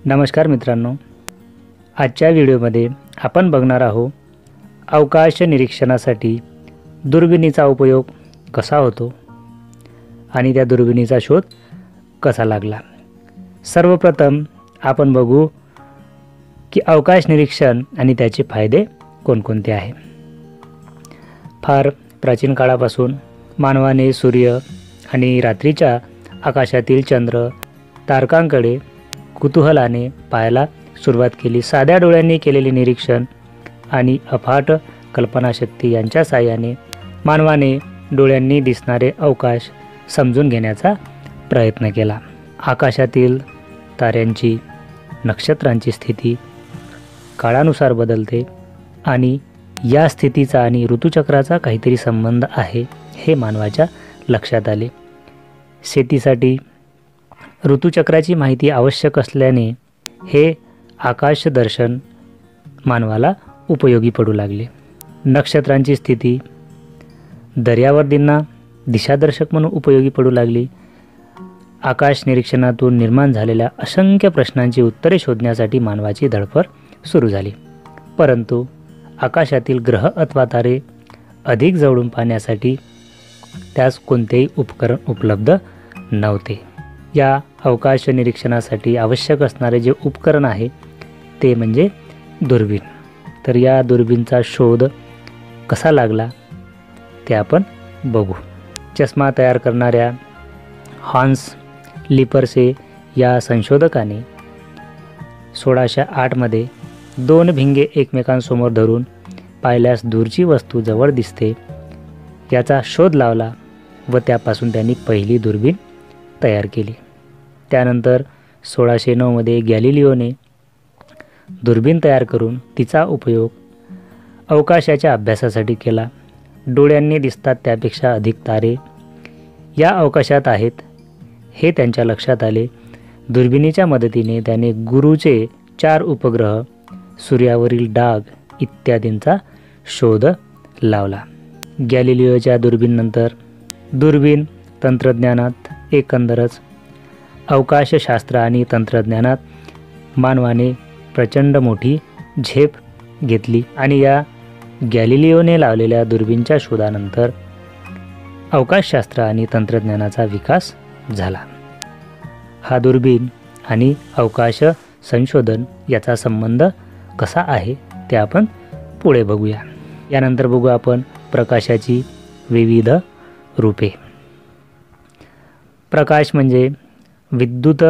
नमस्कार मित्रांनो, आजच्या व्हिडिओमध्ये आपण बघणार आहोत अवकाश निरीक्षणासाठी दुर्बिणीचा उपयोग कसा होतो आणि त्या दुर्बिणीचा शोध कसा लागला। सर्वप्रथम आपण बघू की अवकाश निरीक्षण आणि त्याचे फायदे कोणकोणते आहेत। फार प्राचीन काळापासून मानवाने सूर्य आणि रात्रीच्या आकाशातील चंद्र तारकांकडे कुतूहलाने पाहायला सुरुवात केली। साध्या डोळ्यांनी केलेले निरीक्षण आणि अफाट कल्पनाशक्ती यांच्या साहाय्याने मानवाने डोळ्यांनी दिसणारे अवकाश समजून घेण्याचा प्रयत्न केला। आकाशातील ताऱ्यांची, नक्षत्रांची स्थिती काळानुसार बदलते आणि या स्थितीचा आणि ऋतुचक्राचा काहीतरी संबंध आहे हे मानवाच्या लक्षात आले। शेतीसाठी ऋतुचक्राची माहिती आवश्यक असल्याने हे आकाश दर्शन मानवाला उपयोगी पडू लागले। नक्षत्रांची स्थिती दर्यावर्दींना दिशादर्शक म्हणून उपयोगी पडू लागली। आकाश निरीक्षणातून निर्माण झालेल्या असंख्य प्रश्नांची उत्तरे शोधण्यासाठी मानवाची धडपड सुरू झाली, परंतु आकाशातील ग्रह अथवा तारे अधिक जवळून पाहण्यासाठी त्यास कोणतेही उपकरण उपलब्ध नव्हते। या अवकाश निरीक्षणासाठी आवश्यक असणारे जे उपकरण आहे ते म्हणजे दुर्बीण। तर या दुर्बीणचा शोध कसा लागला ते आपण बघू। चष्मा तयार करणाऱ्या हान्स लिपर्से या संशोधकाने 1608 मध्ये दोन भिंगे एकमेकांसमोर धरून पाहिल्यास दूरची वस्तू जवळ दिसते याचा शोध लावला व त्यापासून त्यांनी पहिली दुर्बीण तयार केली। त्यानंतर 1609 मध्ये गॅलिलिओने दुर्बीण तयार करून तिचा उपयोग अवकाशाच्या अभ्यासासाठी केला। डोळ्यांनी दिसतात त्यापेक्षा अधिक तारे या अवकाशात आहेत हे त्यांच्या लक्षात आले। दुर्बिणीच्या मदतीने त्याने गुरूचे 4 उपग्रह, सूर्यावरील डाग इत्यादींचा शोध लावला। गॅलिलिओच्या दुर्बीणनंतर दुर्बीण तंत्रज्ञानात एकंदरच अवकाशशास्त्र आणि तंत्रज्ञानात मानवाने प्रचंड मोठी झेप घेतली आणि या गॅलिलिओने लावलेल्या दुर्बीणच्या शोधानंतर अवकाशशास्त्र आणि तंत्रज्ञानाचा विकास झाला। हा दुर्बीण आणि अवकाश संशोधन याचा संबंध कसा आहे ते आपण पुढे बघूया। यानंतर बघू आपण प्रकाशाची विविध रूपे। प्रकाश म्हणजे विद्युत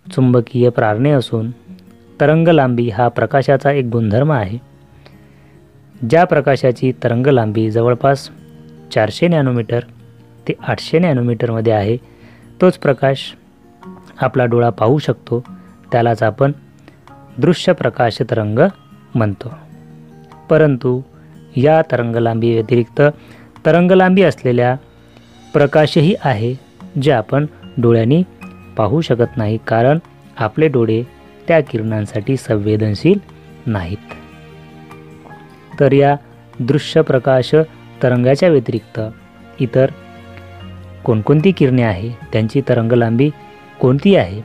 चुंबकीय प्रारणे असून तरंगलांबी हा प्रकाशाचा एक गुणधर्म आहे। ज्या प्रकाशाची तरंगलांबी जवळपास 400 नॅनोमीटर ते 800 नॅनोमीटरमध्ये आहे तोच प्रकाश आपला डोळा पाहू शकतो, त्यालाच आपण दृश्य प्रकाश तरंग म्हणतो। परंतु या तरंगलांबी व्यतिरिक्त तरंगलांबी असलेल्या प्रकाशही आहे जे आपण डोळ्यांनी पाहू शकत नाही, कारण आपले डोळे त्या किरणांसाठी संवेदनशील नाहीत। तर या दृश्य प्रकाश तरंगाच्या व्यतिरिक्त इतर कोणकोणती किरणे आहे, त्यांची तरंगलांबी कोणती आहे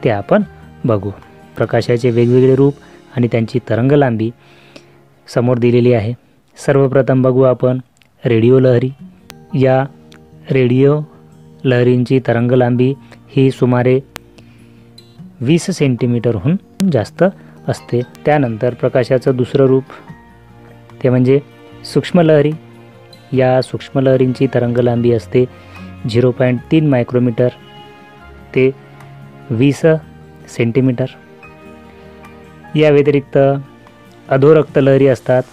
ते आपण बघू। प्रकाशाचे वेगवेगळे रूप आणि त्यांची तरंगलांबी समोर दिलेली आहे। सर्वप्रथम बघू आपण रेडिओ लहरी। या रेडिओ लहरींची तरंगलांबी ही सुमारे 20 सेंटीमीटरहून जास्त असते। त्यानंतर प्रकाशाचं दुसरं रूप ते म्हणजे सूक्ष्मलहरी। या सूक्ष्मलहरींची तरंगलांबी असते 0.3 मायक्रोमीटर ते 20 सेंटीमीटर। या व्यतिरिक्त अधोरक्त लहरी असतात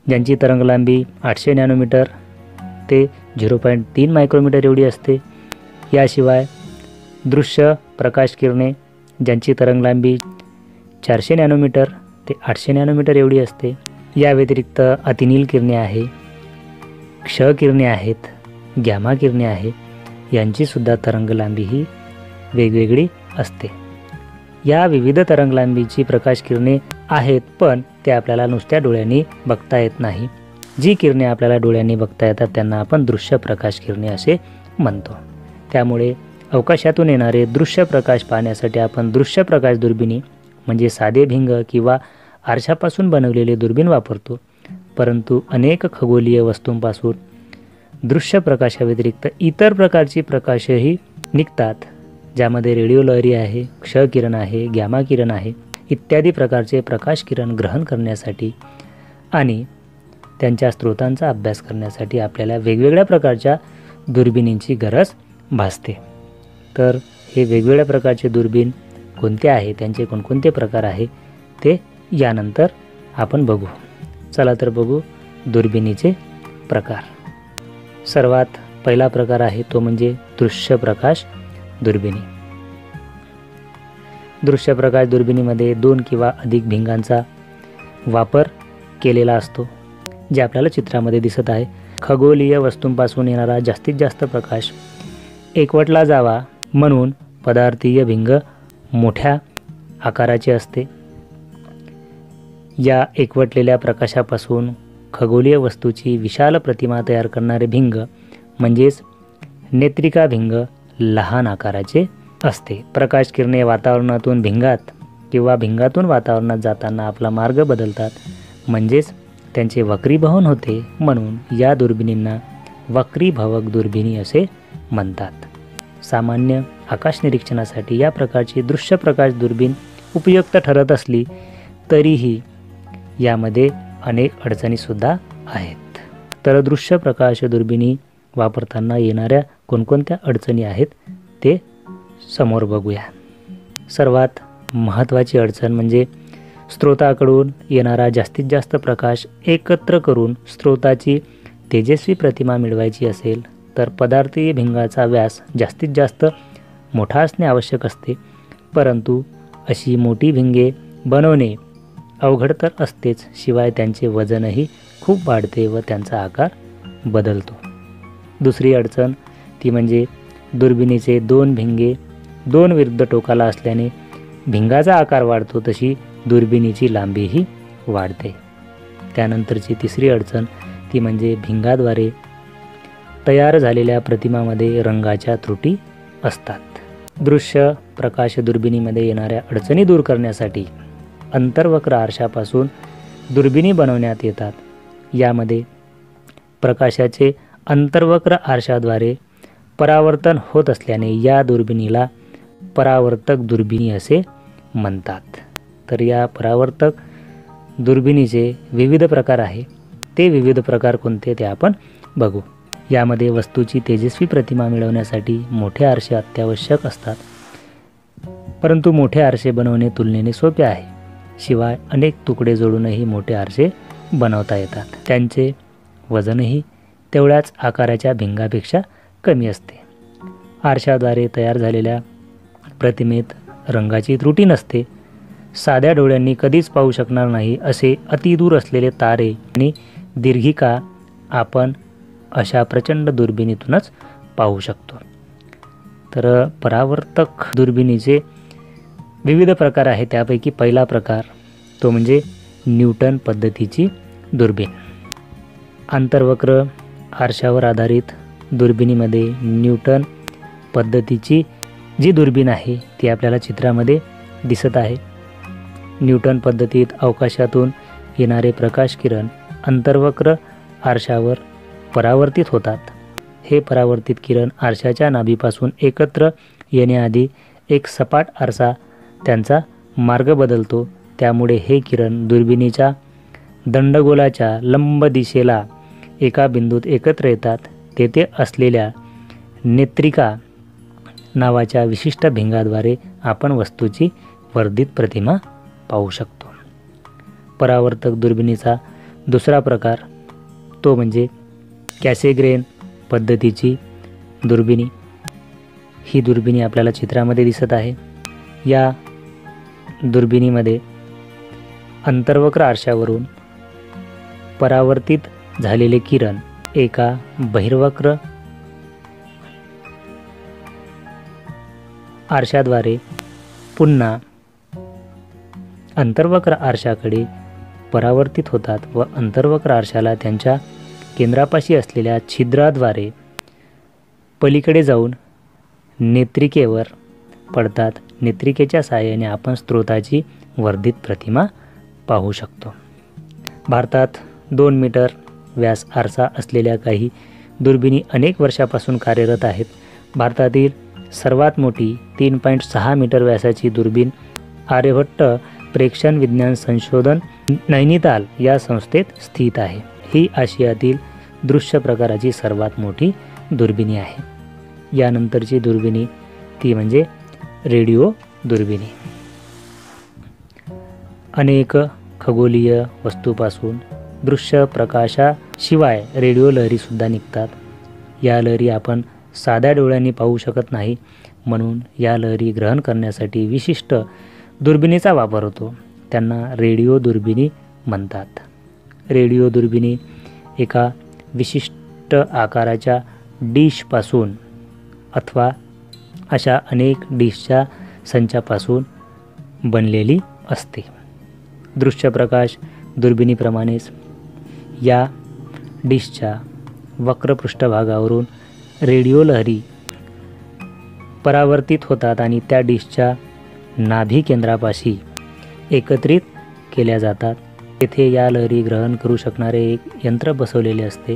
ज्यांची तरंगलांबी 800 नॅनोमीटर ते 0.3 मायक्रोमीटर एवढी असते। याशिवाय दृश्य प्रकाश किरणे ज्यांची तरंगलांबी 400 नॅनोमीटर ते 800 नॅनोमीटर एवढी असते। या व्यतिरिक्त अतिनील किरणे आहे, क्ष किरणे आहेत, गॅमा किरणे आहे, यांचीसुद्धा तरंगलांबी ही वेगवेगळी असते। या विविध तरंगलांबीची प्रकाश किरणे आहेत, पण ते आपल्याला नुसत्या डोळ्यांनी बघता येत नाही। जी किरणे आपल्याला डोळ्यांनी बघता येतात त्यांना आपण दृश्य प्रकाश किरणे असे म्हणतो। त्यामुळे अवकाशातून येणारे दृश्य प्रकाश पाहण्यासाठी आपण दृश्य प्रकाश दुर्बिणी म्हणजे साधे भिंग किंवा आरशापासून बनवलेले दुर्बीण वापरतो. परंतु अनेक खगोलीय वस्तूंपासून दृश्य प्रकाशाव्यतिरिक्त इतर प्रकारची प्रकाशही निघतात, ज्यामध्ये रेडिओ लहरी आहे, क्ष किरण आहे, गॅमा किरण आहे इत्यादी प्रकारचे प्रकाश किरण ग्रहण करण्यासाठी आणि त्यांच्या स्रोतांचा अभ्यास करण्यासाठी आपल्याला वेगवेगळ्या प्रकारच्या दुर्बिणींची गरज भासते. तर हे वेगवेगळ्या प्रकारचे दुर्बीण कोणते आहे, त्यांचे कोणकोणते प्रकार आहे ते यानंतर आपण बघू. चला तर बघू दुर्बिणीचे प्रकार. सर्वात पहिला प्रकार आहे तो म्हणजे दृश्य प्रकाश दुर्बिणी. दृश्य प्रकाश दुर्बिणीमध्ये 2 किंवा अधिक भिंगांचा वापर केलेला असतो, जे आपल्याला चित्रामध्ये दिसत आहे. खगोलीय वस्तूंपासून येणारा जास्तीत जास्त प्रकाश एकवटला जावा म्हणून पदार्थीय भिंग मोठ्या आकाराचे असते. या एकवटलेल्या प्रकाशापासून खगोलीय वस्तूची विशाल प्रतिमा तयार करणारे भिंग म्हणजेच नेत्रिका भिंग लहान आकाराचे असते. प्रकाश किरणे वातावरणातून भिंगात किंवा भिंगातून वातावरणात जाताना आपला मार्ग बदलतात, म्हणजेच त्यांचे वक्रीभवन होते. म्हणून या दुर्बिणींना वक्रीभवक दुर्बिणी असे म्हणतात. सामान्य आकाश निरीक्षणासाठी या प्रकारची दृश्य प्रकाश दुर्बीण उपयुक्त ठरत असली तरीही यामध्ये अनेक अडचणीसुद्धा आहेत. तर दृश्य प्रकाश दुर्बिणी वापरताना येणाऱ्या कोणकोणत्या अडचणी आहेत ते समोर बघूया. सर्वात महत्त्वाची अडचण म्हणजे स्रोताकडून येणारा जास्तीत जास्त प्रकाश एकत्र करून स्रोताची तेजस्वी प्रतिमा मिळवायची असेल तर पदार्थीय भिंगाचा व्यास जास्तीत जास्त मोठा असणे आवश्यक असते. परंतु अशी मोठी भिंगे बनवणे अवघड तर असतेच, शिवाय त्यांचे वजनही खूप वाढते व त्यांचा आकार बदलतो. दुसरी अडचण ती म्हणजे दुर्बिणीचे 2 भिंगे 2 विरुद्ध टोकाला असल्याने भिंगाचा आकार वाढतो, तशी दुर्बिणीची लांबीही वाढते. त्यानंतरची तिसरी अडचण ती म्हणजे भिंगाद्वारे तयार झालेल्या प्रतिमामध्ये रंगाच्या त्रुटी असतात. दृश्य प्रकाश दुर्बिणीमध्ये येणाऱ्या अडचणी दूर करण्यासाठी अंतर्वक्र आरशापासून दुर्बिणी बनवण्यात येतात. यामध्ये प्रकाशाचे अंतर्वक्र आरशाद्वारे परावर्तन होत असल्याने या दुर्बिणीला परावर्तक दुर्बिणी असे म्हणतात. तर या परावर्तक दुर्बिणीचे विविध प्रकार आहे. ते विविध प्रकार कोणते ते आपण बघू. यामध्ये वस्तूची तेजस्वी प्रतिमा मिळवण्यासाठी मोठे आरसे अत्यावश्यक असतात, परंतु मोठे आरसे बनवणे तुलनेने सोपे आहे. शिवाय अनेक तुकडे जोडूनही मोठे आरसे बनवता येतात. त्यांचे वजनही तेवढ्याच आकाराच्या भिंगापेक्षा कमी असते. आरशाद्वारे तयार झालेल्या प्रतिमेत रंगाची त्रुटी नसते. साध्या डोळ्यांनी कधीच पाहू शकणार नाही असे अतिदूर असलेले तारे आणि दीर्घिका आपण अशा प्रचंड दुर्बिणीतूनच पाहू शकतो. तर परावर्तक दुर्बिणीचे विविध प्रकार आहेत. त्यापैकी पहिला प्रकार तो म्हणजे न्यूटन पद्धतीची दुर्बीण. आंतरवक्र आरशावर आधारित दुर्बिणीमध्ये न्यूटन पद्धतीची जी दुर्बीण आहे ती आपल्याला चित्रामध्ये दिसत आहे. न्यूटन पद्धतीत अवकाशातून येणारे प्रकाश किरण अंतर्वक्र आरशावर परावर्तित होतात. हे परावर्तित किरण आरशाच्या नाभीपासून एकत्र येण्याआधी एक सपाट आरसा त्यांचा मार्ग बदलतो. त्यामुळे हे किरण दुर्बिणीच्या दंडगोलाच्या लंब दिशेला एका बिंदूत एकत्र येतात. तेथे असलेल्या नेत्रिका नावाच्या विशिष्ट भिंगाद्वारे आपण वस्तूची वर्धित प्रतिमा पाहू शकतो. परावर्तक दुर्बिणीचा दुसरा प्रकार तो म्हणजे कॅसेग्रेन पद्धतीची दुर्बिणी. ही दुर्बिणी आपल्याला चित्रामध्ये दिसत आहे. या दुर्बिणीमध्ये अंतर्वक्र आरशावरून परावर्तित झालेले किरण एका बहिर्वक्र आरशाद्वारे पुन्हा अंतर्वक्र आरशाकडे परावर्तित होतात व अंतर्वक्र आरशाला त्यांच्या केंद्रापाशी असलेल्या छिद्राद्वारे पलीकडे जाऊन नेत्रिकेवर पडतात. नेत्रिकेच्या साहाय्याने आपण स्रोताची वर्धित प्रतिमा पाहू शकतो. भारतात 2 मीटर व्यास आरसा असलेल्या काही दुर्बिणी अनेक वर्षापासून कार्यरत आहेत. भारतातील सर्वात मोठी 3.6 मीटर व्यासाची दुर्बीण आर्यभट्ट प्रेक्षण विज्ञान संशोधन नैनिताल या संस्थेत स्थित आहे. ही आशियातील दृश्य प्रकाराची सर्वात मोठी दुर्बिणी आहे. यानंतरची दुर्बिणी ती म्हणजे रेडिओ दुर्बिणी. अनेक खगोलीय वस्तूपासून दृश्य प्रकाशाशिवाय रेडिओ लहरीसुद्धा निघतात. या लहरी आपण साध्या डोळ्यांनी पाहू शकत नाही, म्हणून या लहरी ग्रहण करण्यासाठी विशिष्ट दुर्बिणीचा वापर होतो. त्यांना रेडिओ दुर्बिणी म्हणतात. रेडिओ दुर्बिणी एका विशिष्ट आकाराच्या डिशपासून अथवा अशा अनेक डिशच्या संचापासून बनलेली असते. दृश्यप्रकाश दुर्बिणीप्रमाणेच या डिशच्या वक्र पृष्ठभागावरून रेडिओ लहरी परावर्तित होतात आणि त्या डिशच्या नाभी केंद्रापाशी एकत्रित केल्या जातात. तेथे या लहरी ग्रहण करू शकणारे एक यंत्र बसवलेले असते.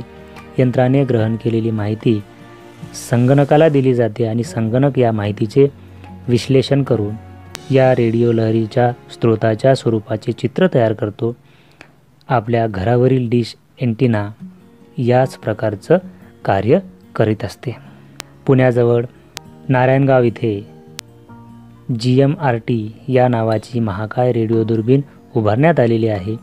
यंत्राने ग्रहण केलेली माहिती संगणकाला दिली जाते आणि संगणक या माहितीचे विश्लेषण करून या रेडिओ लहरीच्या स्रोताच्या स्वरूपाचे चित्र तयार करतो. आपल्या घरावरील डिश एंटिना याच प्रकारचं कार्य करीत असते. पुण्याजवळ नारायणगाव इथे GMRT या नावाची महाकाय रेडिओ दुर्बीण उभारण्यात आलेली आहे.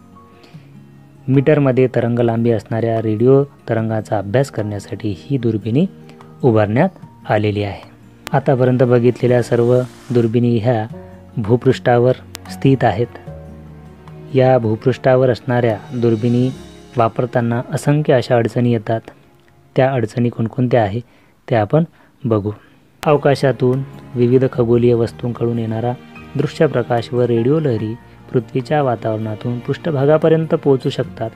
मीटरमध्ये तरंगलांबी असणाऱ्या रेडिओ तरंगाचा अभ्यास करण्यासाठी ही दुर्बिणी उभारण्यात आलेली आहे. आतापर्यंत बघितलेल्या सर्व दुर्बिणी ह्या भूपृष्ठावर स्थित आहेत. या भूपृष्ठावर असणाऱ्या दुर्बिणी वापरताना असंख्य अशा अडचणी येतात. त्या अडचणी कोणकोणत्या आहे ते आपण बघू. अवकाशातून विविध खगोलीय वस्तूंकडून येणारा दृश्य प्रकाश व रेडिओ लहरी पृथ्वीच्या वातावरणातून पृष्ठभागापर्यंत पोहोचू शकतात.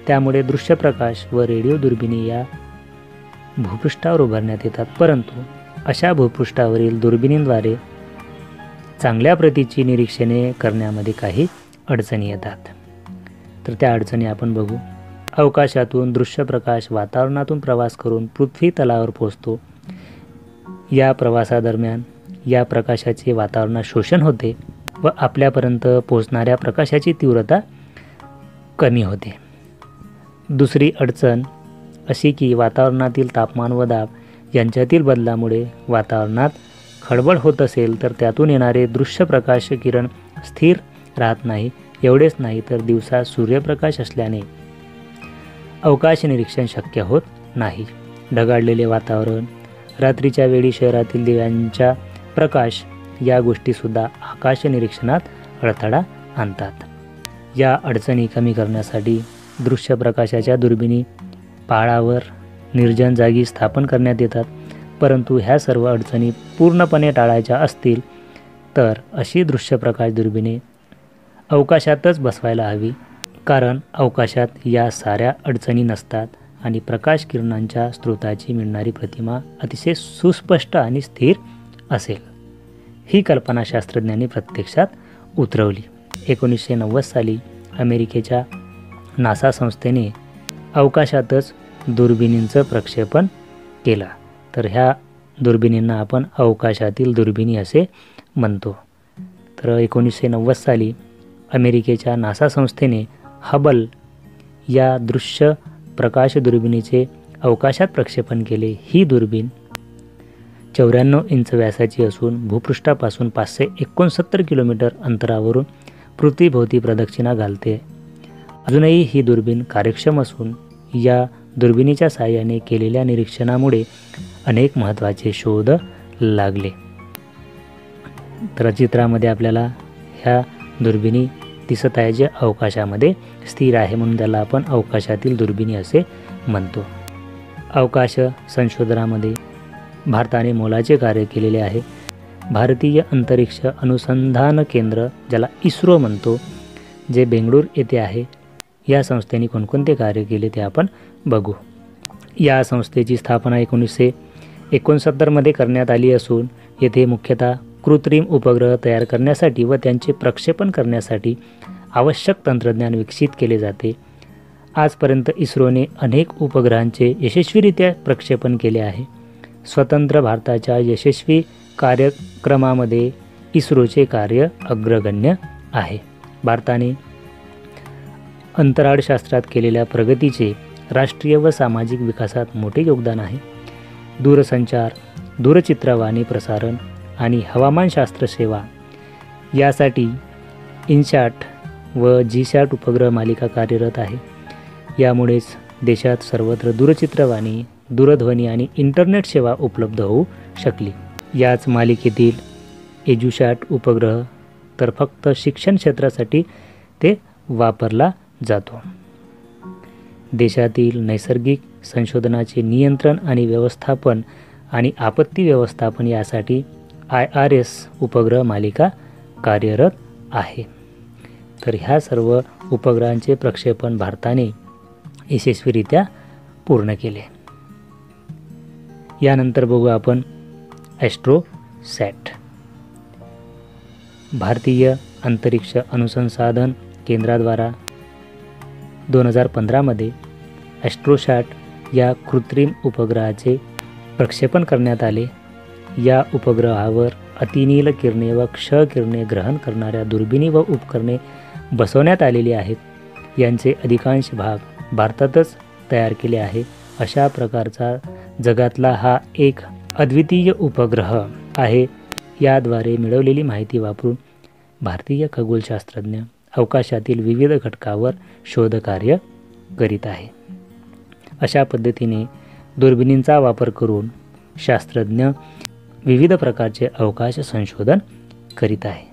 त्यामुळे दृश्य प्रकाश व रेडिओ दुर्बिणी या भूपृष्ठावर उभारण्यात येतात. परंतु अशा भूपृष्ठावरील दुर्बिणींद्वारे चांगल्या प्रतीची निरीक्षणे करण्यामध्ये काही अडचणी येतात. तर त्या अडचणी आपण बघू. अवकाशातून दृश्य प्रकाश वातावरणातून प्रवास करून पृथ्वी तलावर पोहोचतो. या प्रवासादरम्यान या प्रकाशाचे वातावरणात शोषण होते व आपल्यापर्यंत पोहोचणाऱ्या प्रकाशाची तीव्रता कमी होते. दुसरी अडचण अशी की वातावरणातील तापमान व दाब यांच्यातील बदलामुळे वातावरणात खळबळ होत असेल तर त्यातून येणारे दृश्य प्रकाश किरण स्थिर राहत नाही. एवढेच नाही तर दिवसा सूर्यप्रकाश असल्याने अवकाश निरीक्षण शक्य होत नाही. ढगाळलेले वातावरण, रात्रीच्या वेळी शहरातील दिव्यांचा प्रकाश या गोष्टीसुद्धा आकाश निरीक्षणात अडथळा आणतात. या अडचणी कमी करण्यासाठी दृश्य प्रकाशाच्या दुर्बिणी पहाडावर निर्जन जागी स्थापन करण्यात येतात. परंतु ह्या सर्व अडचणी पूर्णपणे टाळायच्या असतील तर अशी दृश्य प्रकाश दुर्बिणे अवकाशातच बसवायला हवी. कारण अवकाशात या साऱ्या अडचणी नसतात आणि प्रकाश किरणांच्या स्रोताची मिळणारी प्रतिमा अतिशय सुस्पष्ट आणि स्थिर असेल. ही कल्पना शास्त्रज्ञांनी प्रत्यक्षात उतरवली. 1990 साली अमेरिकेच्या नासा संस्थेने अवकाशातच दुर्बिणींचं प्रक्षेपण केलं. तर ह्या दुर्बिणींना आपण अवकाशातील दुर्बिणी असे म्हणतो. तर 1990 साली अमेरिकेच्या नासा संस्थेने हबल या दृश्य प्रकाश दुर्बिणीचे अवकाशात प्रक्षेपण केले. ही दुर्बीण 94 इंच व्यासाची असून भूपृष्ठापासून 569 किलोमीटर अंतरावरून पृथ्वीभोवती प्रदक्षिणा घालते. अजूनही ही दुर्बीण कार्यक्षम असून या दुर्बिणीच्या साहाय्याने केलेल्या निरीक्षणामुळे अनेक महत्त्वाचे शोध लागले. तर चित्रामध्ये आपल्याला ह्या दुर्बिणी दिसत आहे जे अवकाशामध्ये स्थिर आहे, म्हणून त्याला आपण अवकाशातील दुर्बिणी असे म्हणतो. अवकाश संशोधनामध्ये भारताने मोलाचे कार्य केलेले आहे. भारतीय अंतरिक्ष अनुसंधान केंद्र ज्याला इस्रो म्हणतो, जे बेंगळूर येथे आहे, या संस्थेने कोणकोणते कार्य केले ते आपण बघू. या संस्थेची स्थापना 1969मध्ये करण्यात आली असून येथे मुख्यतः कृत्रिम उपग्रह तयार करण्यासाठी व त्यांचे प्रक्षेपण करण्यासाठी आवश्यक तंत्रज्ञान विकसित केले जाते. आजपर्यंत इस्रोने अनेक उपग्रहांचे यशस्वीरित्या प्रक्षेपण केले आहे. स्वतंत्र भारताच्या यशस्वी कार्यक्रमामध्ये इस्रोचे कार्य अग्रगण्य आहे. भारताने अंतराळशास्त्रात केलेल्या प्रगतीचे राष्ट्रीय व सामाजिक विकासात मोठे योगदान आहे. दूरसंचार, दूरचित्रवाणी प्रसारण आणि हवामानशास्त्र सेवा यासाठी इनसॅट व जीसॅट उपग्रह मालिका कार्यरत आहे. यामुळेच देशात सर्वत्र दूरचित्रवाणी, दूरध्वनी आणि इंटरनेट सेवा उपलब्ध होऊ शकली. याच मालिकेतील एज्युसॅट उपग्रह तर फक्त शिक्षण क्षेत्रासाठी ते वापरला जातो. देशातील नैसर्गिक संशोधनाचे नियंत्रण आणि व्यवस्थापन आणि आपत्ती व्यवस्थापन यासाठी IRS उपग्रह मालिका कार्यरत आहे. तर ह्या सर्व उपग्रहांचे प्रक्षेपण भारताने यशस्वीरित्या पूर्ण केले. यानंतर बघू आपण ॲस्ट्रोसॅट. भारतीय अंतरिक्ष अनुसंधान केंद्राद्वारा 2015मध्ये ॲस्ट्रोसॅट या कृत्रिम उपग्रहाचे प्रक्षेपण करण्यात आले. या उपग्रहावर अतिनील किरणे व क्ष किरणे ग्रहण करणाऱ्या दुर्बिणी व उपकरणे बसवण्यात आलेली आहेत. यांचे अधिकांश भाग भारतातच तयार केले आहे. अशा प्रकारचा जगातला हा एक अद्वितीय उपग्रह आहे. याद्वारे मिळवलेली माहिती वापरून भारतीय खगोलशास्त्रज्ञ अवकाशातील विविध घटकावर शोधकार्य करीत आहे. अशा पद्धतीने दुर्बिणींचा वापर करून शास्त्रज्ञ विविध प्रकारचे अवकाश संशोधन करीत आहे.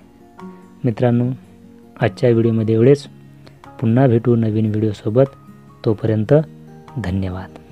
मित्रांनो, आजच्या व्हिडिओमध्ये एवढेच. पुन्हा भेटू नवीन व्हिडिओसोबत. तोपर्यंत धन्यवाद.